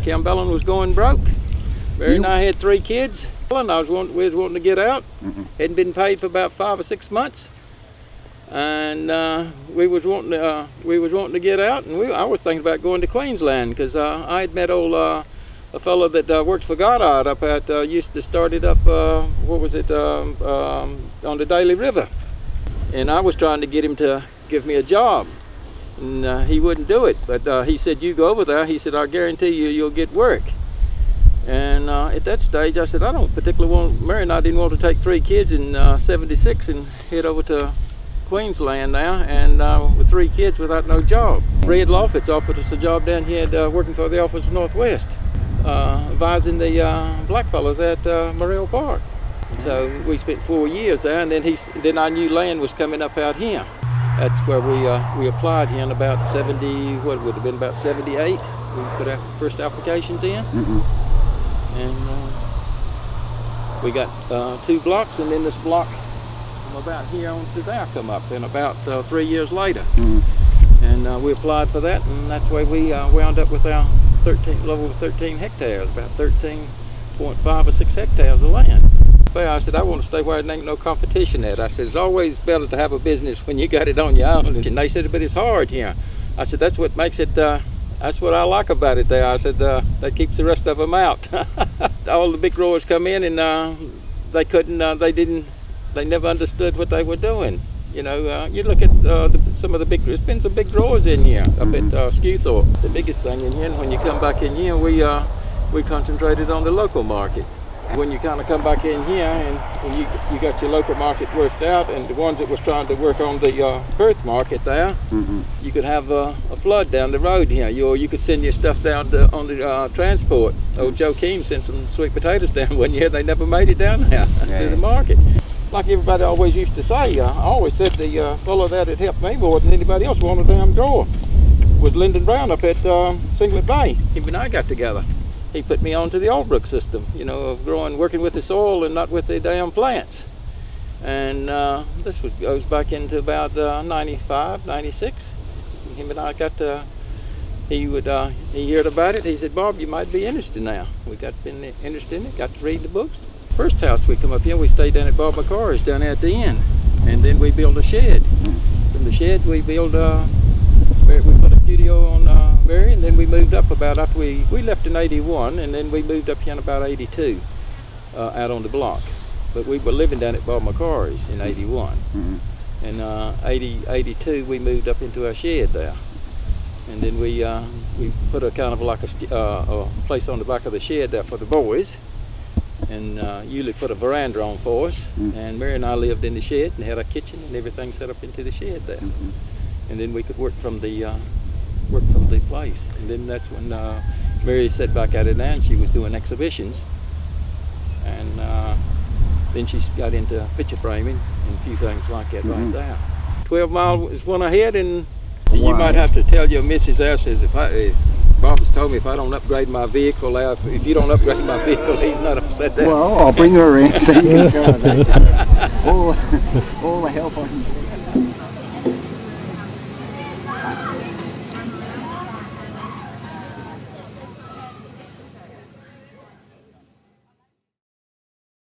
Kim Bellin was going broke. Mary and I had 3 kids. We was wanting to get out. Hadn't been paid for about 5 or 6 months, and we was wanting to get out. And I was thinking about going to Queensland because I had met a fellow that worked for Goddard up at used to start it up. What was it on the Daly River? And I was trying to get him to give me a job, and he wouldn't do it. But he said, "You go over there." He said, "I guarantee you'll get work." And at that stage, I said, I don't particularly want, Mary and I didn't want to take 3 kids in '76 and head over to Queensland now, and with 3 kids without no job. Red Lawford's offered us a job down here working for the Office of Northwest, advising the black fellows at Morrell Park. So we spent 4 years there, and then our new land was coming up out here. That's where we applied here in about 70, what would have been about 78. We put our first applications in. And we got 2 blocks, and then this block from about here on to there come up, and about 3 years later. And we applied for that, and that's why we wound up with our level of 13 hectares, about 13.5 or 6 hectares of land. I said, I want to stay where there ain't no competition at. I said, it's always better to have a business when you got it on your own. And they said, but it's hard here. I said, that's what makes it, that's what I like about it there. I said, that keeps the rest of them out. All the big growers come in, and they couldn't, they never understood what they were doing. You know, you look at some of the big, there's been some big growers in here up at Skewthorpe. The biggest thing in here, and when you come back in here, we concentrated on the local market. When you kind of come back in here and you got your local market worked out, and the ones that was trying to work on the Perth market there, you could have a flood down the road here. You could send your stuff down on the transport. Old Joe Keem sent some sweet potatoes down one year. They never made it down there to the market. Like everybody always used to say, I always said the fellow that had helped me more than anybody else on a damn grower was Lyndon Brown up at Singlet Bay. Him and I got together. He put me onto the Albrook system, you know, of working with the soil and not with the damn plants. And this goes back into about 95, 96. Him and I got to, he heard about it. He said, Bob, you might be interested now. We got been interested in it, got to read the books. First house we come up here, we stayed down at Bob McCarty's down there at the end. And then we built a shed. From the shed we built, we put a studio on Mary, and then we moved up about after we left in 81, and then we moved up here in about 82 out on the block. But we were living down at Bob McCarty's in 81. And 82 we moved up into our shed there. And then we put a kind of like a place on the back of the shed there for the boys. And Yulee put a veranda on for us, and Mary and I lived in the shed and had a kitchen and everything set up into the shed there. And then we could work from the place. And then that's when Mary sat back at it now, and she was doing exhibitions. And then she got into picture framing and a few things like that right there. 12 Mile is one ahead, and you might have to tell your missus there, says Bob has told me if I don't upgrade my vehicle, if you don't upgrade my vehicle, he's not upset that. Well, I'll bring her in so you can tell her that. All the help I can.